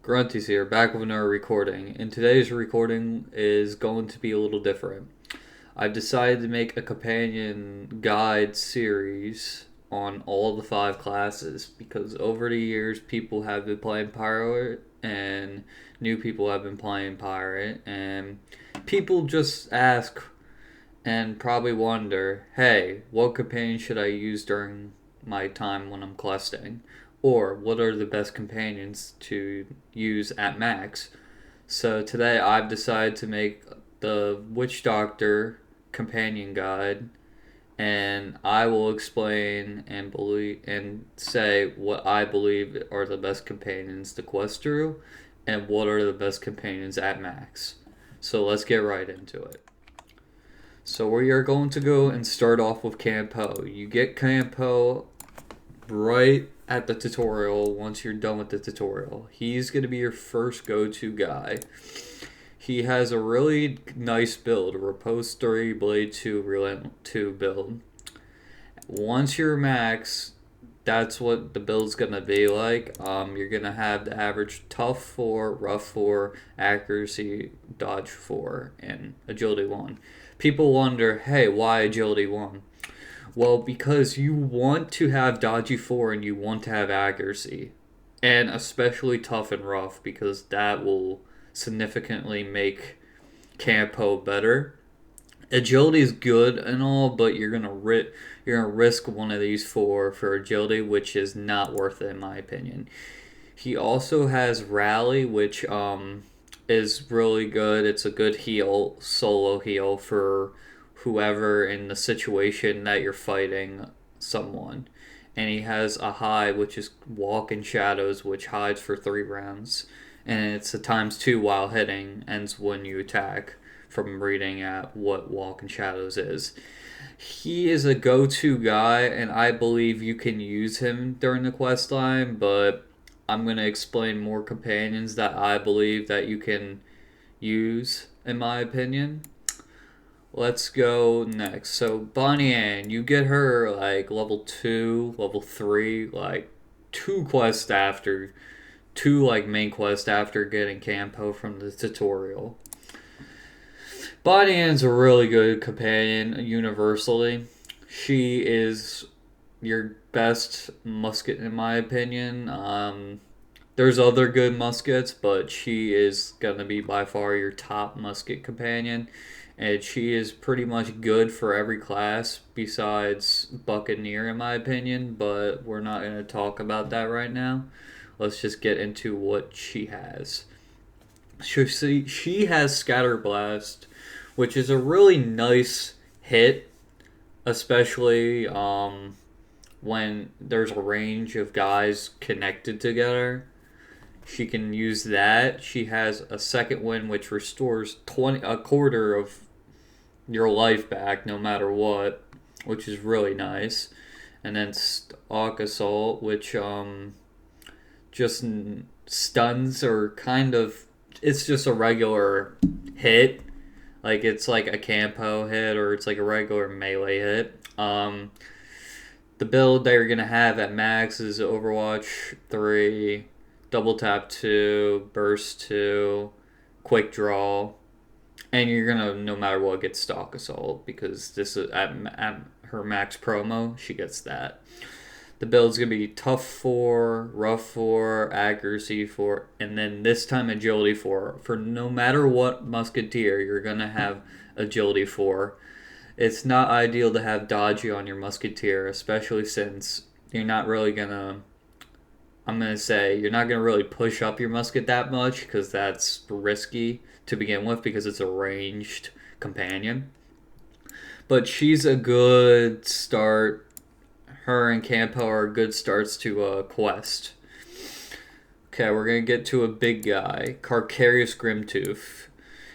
Grunty's here, back with another recording, and today's recording is going to be a little different. I've decided to make a companion guide series on all the five classes because over the years people have been playing Pirate and new people have been playing Pirate, and people just ask and probably wonder, hey, what companion should I use during my time when I'm questing? Or what are the best companions to use at max? So today I've decided to make the Witchdoctor companion guide, and I will explain and believe and say what I believe are the best companions to quest through and what are the best companions at max. So let's get right into it. So we are going to go and start off with Campo. You get Campo right at the tutorial once you're done with the tutorial. He's going to be your first go-to guy. He has a really nice build, a Repose 3, Blade 2, Relent 2 build. Once you're max, that's what the build's going to be like. You're going to have the average Tough 4, Rough 4, Accuracy, Dodge 4, and Agility 1. People wonder, hey, why Agility 1? Well, because you want to have Dodgy 4 and you want to have Accuracy. And especially Tough and Rough, because that will significantly make Campo better. Agility is good and all, but you're gonna risk one of these four for agility, which is not worth it in my opinion. He also has Rally, which is really good. It's a good heal, solo heal for whoever in the situation that you're fighting someone. And he has a high, which is Walk in Shadows, which hides for 3 rounds. And it's a ×2 while hitting, ends when you attack, from reading at what Walk in Shadows is. He is a go-to guy, and I believe you can use him during the quest line, but I'm going to explain more companions that I believe that you can use, in my opinion. Let's go next. So Bonnie Ann, you get her like level 2, level 3, like 2 quests after, 2 like main quests after getting Campo from the tutorial. Bonnie Ann's a really good companion universally. She is your best musket in my opinion. There's other good muskets, but she is gonna be by far your top musket companion. And she is pretty much good for every class besides Buccaneer, in my opinion, but we're not going to talk about that right now. Let's just get into what she has. She has Scatterblast, which is a really nice hit, especially when there's a range of guys connected together. She can use that. She has a second wind, which restores a quarter of your life back, no matter what, which is really nice. And then Stalk Assault, which just stuns or kind of, it's just a regular hit, like it's like a Campo hit or it's like a regular melee hit. The build that you're gonna have at max is Overwatch 3. Double Tap 2, Burst 2, Quick Draw, and you're gonna, no matter what, get Stalk Assault because this is at her max promo, she gets that. The build's gonna be Tough 4, Rough 4, Accuracy 4, and then this time Agility 4. For no matter what Musketeer, you're gonna have Agility 4. It's not ideal to have Dodgy on your Musketeer, especially since you're not really gonna, I'm going to say you're not going to really push up your musket that much because that's risky to begin with because it's a ranged companion. But she's a good start. Her and Campo are good starts to a quest. Okay, we're going to get to a big guy, Carcarius Grimtooth.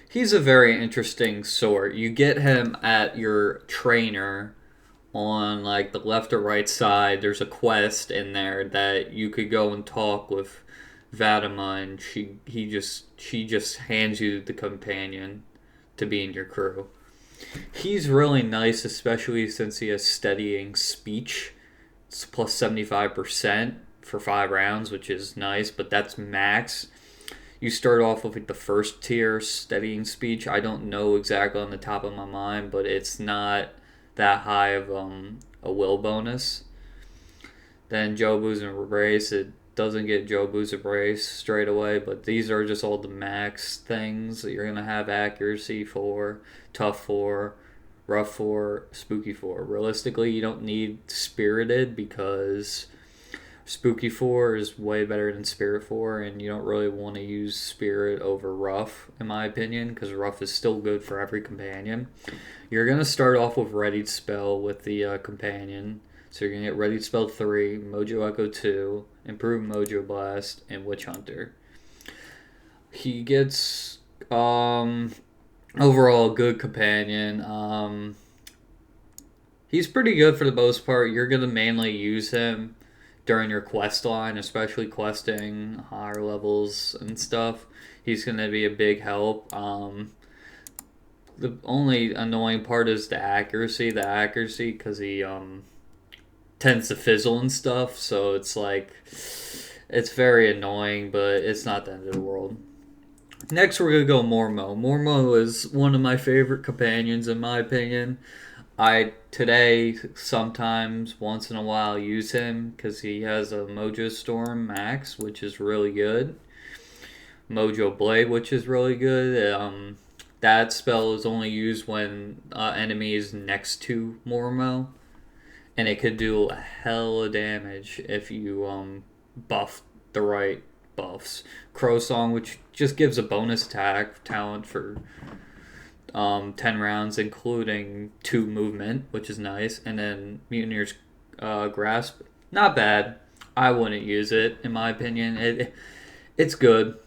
He's a very interesting sort. You get him at your trainer on like the left or right side. There's a quest in there that you could go and talk with Vadima, and she just hands you the companion to be in your crew. He's really nice, especially since he has steadying speech. It's plus 75% for 5 rounds, which is nice, but that's max. You start off with like the first tier steadying speech. I don't know exactly on the top of my mind, but it's not that high of a will bonus. Then Jobu's Embrace, it doesn't get Jobu's Embrace straight away, but these are just all the max things that you're going to have accuracy for, tough for, rough for, spooky for. Realistically, you don't need Spirited because Spooky 4 is way better than Spirit 4, and you don't really want to use Spirit over Rough, in my opinion, because Rough is still good for every companion. You're going to start off with Ready to Spell with the companion. So you're going to get Ready to Spell 3, Mojo Echo 2, Improved Mojo Blast, and Witch Hunter. He gets overall a good companion. He's pretty good for the most part. You're going to mainly use him during your quest line, especially questing higher levels and stuff. He's going to be a big help. The only annoying part is the accuracy. Because he tends to fizzle and stuff, so it's like, it's very annoying, but it's not the end of the world. Next, we're going to go Mormo. Mormo is one of my favorite companions, in my opinion. I today sometimes once in a while use him because he has a Mojo Storm Max, which is really good. Mojo Blade, which is really good. That spell is only used when enemy is next to Mormo, and it could do a hell of damage if you buff the right buffs. Crow Song, which just gives a bonus attack talent for 10 rounds, including 2 movement, which is nice. And then Mutineer's Grasp, not bad. I wouldn't use it, in my opinion. It's good.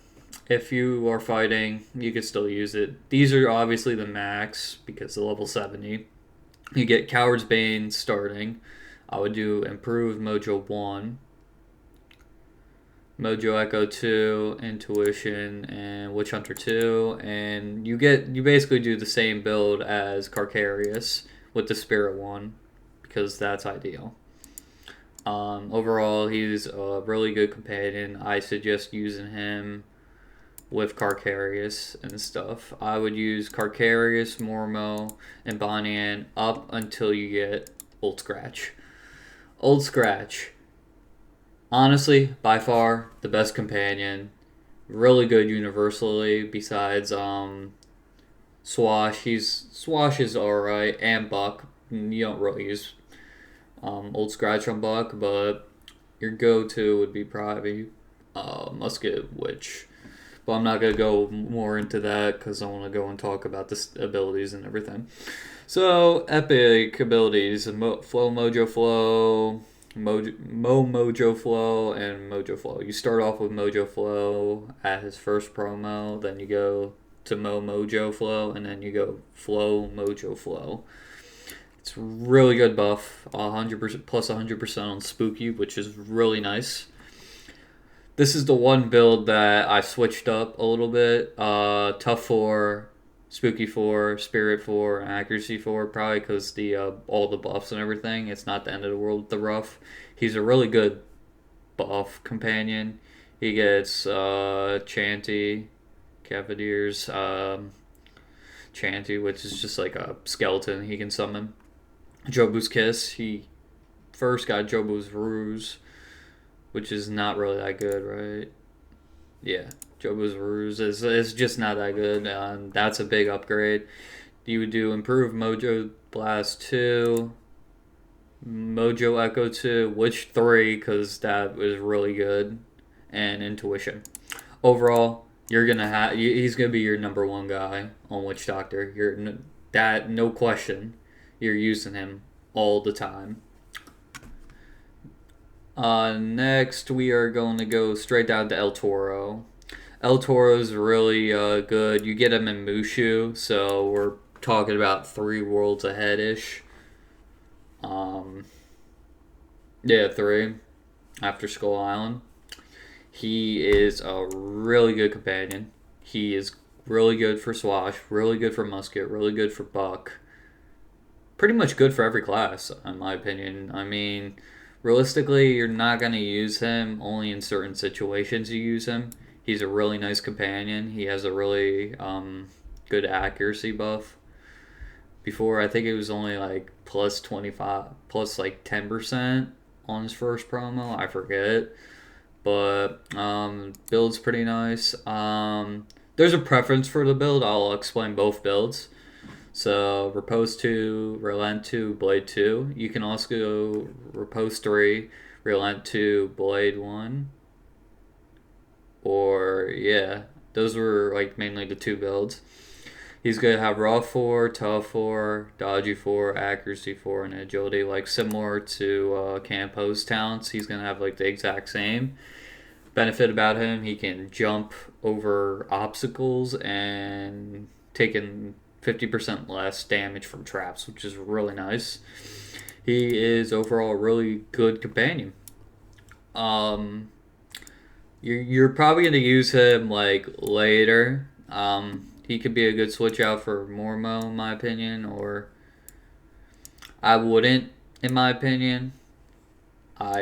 If you are fighting, you can still use it. These are obviously the max because they're level 70. You get Coward's Bane starting. I would do Improved Mojo 1, Mojo Echo 2, Intuition, and Witch Hunter 2, and you basically do the same build as Carcarius with the Spirit 1, because that's ideal. Overall, he's a really good companion. I suggest using him with Carcarius and stuff. I would use Carcarius, Mormo, and Bonnie up until you get Old Scratch. Old Scratch, honestly, by far, the best companion. Really good universally, besides Swash. Swash is alright, and Buck. You don't really use Old Scratch on Buck, but your go-to would be probably Musket Witch. But I'm not going to go more into that because I want to go and talk about the abilities and everything. So, epic abilities. Flow Mojo Flow, Mojo Flow, and Mojo Flow. You start off with Mojo Flow at his first promo, then you go to Mojo Flow, and then you go Flow Mojo Flow. It's really good buff, 100% plus 100% on Spooky, which is really nice. This is the one build that I switched up a little bit. Tough 4, Spooky 4, Spirit 4, and Accuracy 4, probably because all the buffs and everything. It's not the end of the world with the rough. He's a really good buff companion. He gets Chanty, Cavaliers, Chanty, which is just like a skeleton he can summon. Jobu's Kiss. He first got Jobu's Ruse, which is not really that good, right? Yeah, Jobu's Ruse is just not that good. That's a big upgrade. You would do Improved Mojo Blast 2, Mojo Echo 2, Witch 3, because that was really good, and Intuition. Overall, he's gonna be your number 1 guy on Witchdoctor. No question. You're using him all the time. Next, we are going to go straight down to El Toro. El Toro is really good. You get him in Mushu, so we're talking about 3 worlds ahead-ish. Yeah, 3 after Skull Island. He is a really good companion. He is really good for Swash, really good for Musket, really good for Buck. Pretty much good for every class, in my opinion. I mean, realistically, you're not going to use him. Only in certain situations you use him. He's a really nice companion. He has a really good accuracy buff. Before, I think it was only like plus 25, plus like 10% on his first promo. I forget. But build's pretty nice. There's a preference for the build. I'll explain both builds. So Repose 2, Relent 2, Blade 2. You can also go Repose 3, Relent 2, Blade 1. Or, yeah, those were like mainly the two builds. He's going to have Raw 4, Tough 4, Dodgy 4, Accuracy 4, and Agility. Like similar to Campo's talents, he's going to have like the exact same. Benefit about him, he can jump over obstacles and taking 50% less damage from traps, which is really nice. He is overall a really good companion. You're probably going to use him like later. He could be a good switch out for Mormo, in my opinion, or I wouldn't, in my opinion.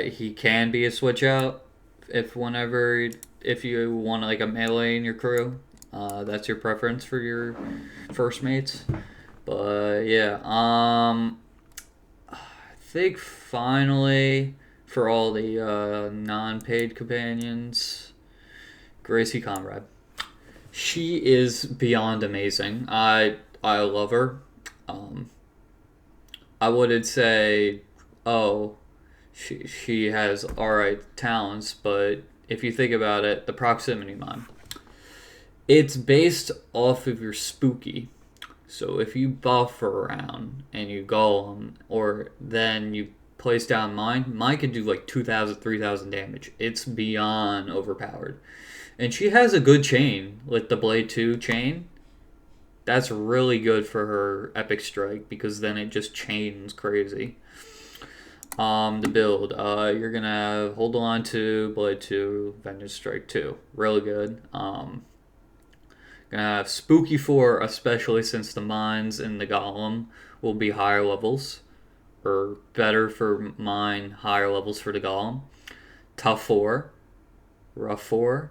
He can be a switch out if you want like a melee in your crew. That's your preference for your first mates. But yeah, I think finally for all the non-paid companions, Gracie Conrad. She is beyond amazing. I love her. I wouldn't say, oh, she has alright talents, but if you think about it, the proximity mine. It's based off of your spooky. So if you buff around and you golem, or then you place down mine can do like 2,000, 3,000 damage. It's beyond overpowered. And she has a good chain with the Blade 2 chain. That's really good for her Epic Strike because then it just chains crazy. The build, you're going to hold on to Blade 2, Vengeance Strike 2. Really good. Gonna have Spooky 4, especially since the mines and the golem will be higher levels. Or better for mine, higher levels for the golem. Tough 4, Rough 4,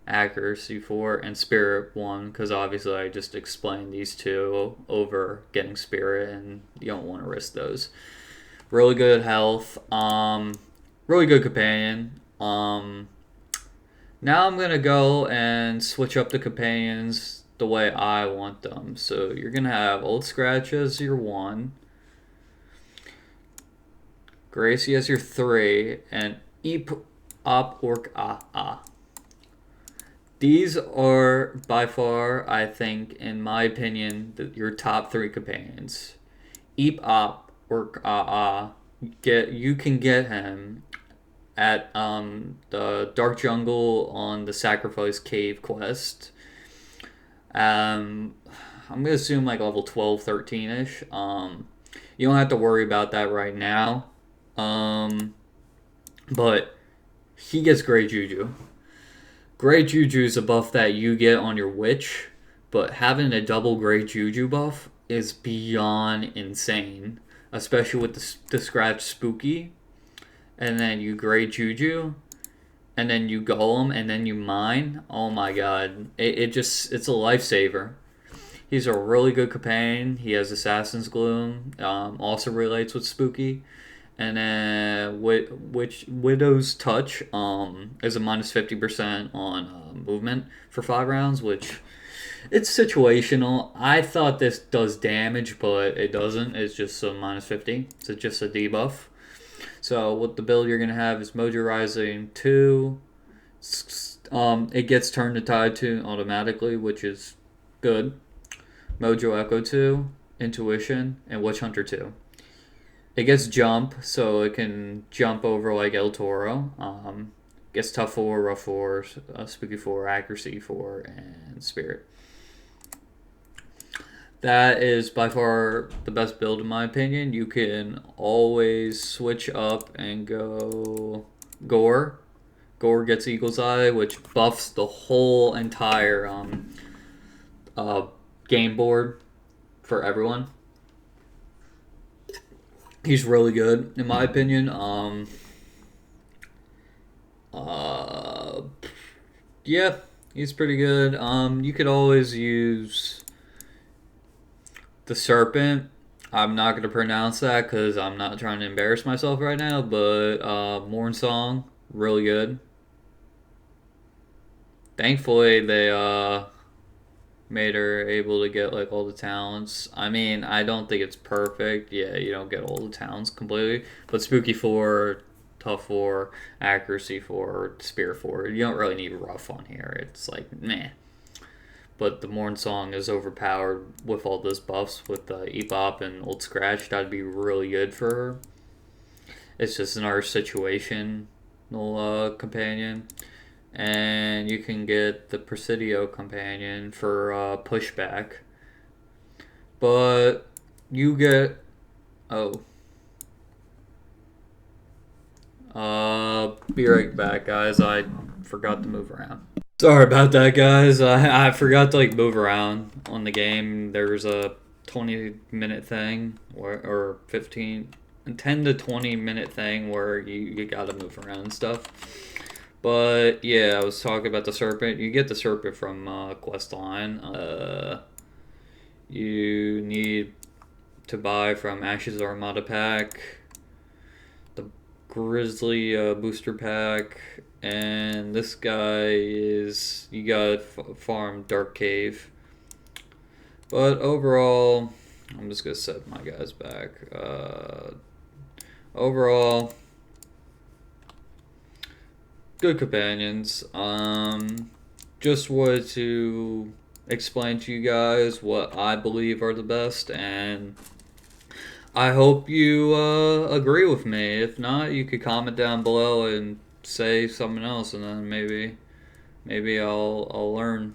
Accuracy 4, and Spirit 1, because obviously I just explained these two over getting Spirit, and you don't want to risk those. Really good health. Really good companion. Now I'm going to go and switch up the companions the way I want them. So you're going to have Old Scratch as your 1, Gracie as your 3, and Eep Op Orc Ah. These are by far, I think, in my opinion, your top 3 companions. Eep Op Orc Ah. You can get him at the Dark Jungle on the Sacrifice Cave quest. I'm going to assume like level 12, 13-ish. You don't have to worry about that right now. But he gets Great Juju. Great Juju is a buff that you get on your Witch, but having a double Great Juju buff is beyond insane. Especially with the Scratch Spooky. And then you Great Juju. And then you Golem. And then you Mine. Oh my god. It's a lifesaver. He's a really good companion. He has Assassin's Gloom. Also relates with Spooky. And then Widow's Touch is a minus 50% on movement for 5 rounds, which it's situational. I thought this does damage, but it doesn't. It's just a minus 50. It's just a debuff. So what the build you're going to have is Mojo Rising 2. It gets Turn to Tide 2 automatically, which is good. Mojo Echo 2, Intuition, and Witch Hunter 2. It gets Jump, so it can jump over like El Toro. Gets Tough 4, Rough 4, Spooky 4, Accuracy 4, and Spirit. That is by far the best build in my opinion. You can always switch up and go Gore. Gore gets Eagle's Eye, which buffs the whole entire game board for everyone. He's really good, in my opinion. Yeah, He's pretty good. You could always use the serpent. I'm not gonna pronounce that because I'm not trying to embarrass myself right now. But Morn Song, really good. Thankfully, they made her able to get like all the talents. I mean, I don't think it's perfect. Yeah, you don't get all the talents completely, but Spooky 4, Tough 4, Accuracy 4, Spear 4. You don't really need Rough on here. It's like meh. But the Morn Song is overpowered with all those buffs with Ebop and Old Scratch. That'd be really good for her. It's just another situational companion. And you can get the Presidio companion for pushback. But you get... Oh. Be right back, guys. I forgot to move around. Sorry about that, guys. I forgot to like move around on the game. There's a 20-minute thing or 10 to 20-minute thing where you gotta move around and stuff. But yeah, I was talking about the serpent. You get the serpent from Questline. You need to buy from Ashes Armada pack, the Grizzly booster pack, and this guy is you got farm Dark Cave. But overall, I'm just gonna set my guys back. Overall, good companions. Just wanted to explain to you guys what I believe are the best, and I hope you agree with me. If not, you could comment down below and say something else, and then maybe I'll learn.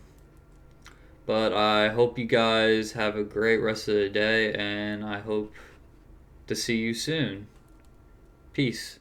But I hope you guys have a great rest of the day, and I hope to see you soon. Peace.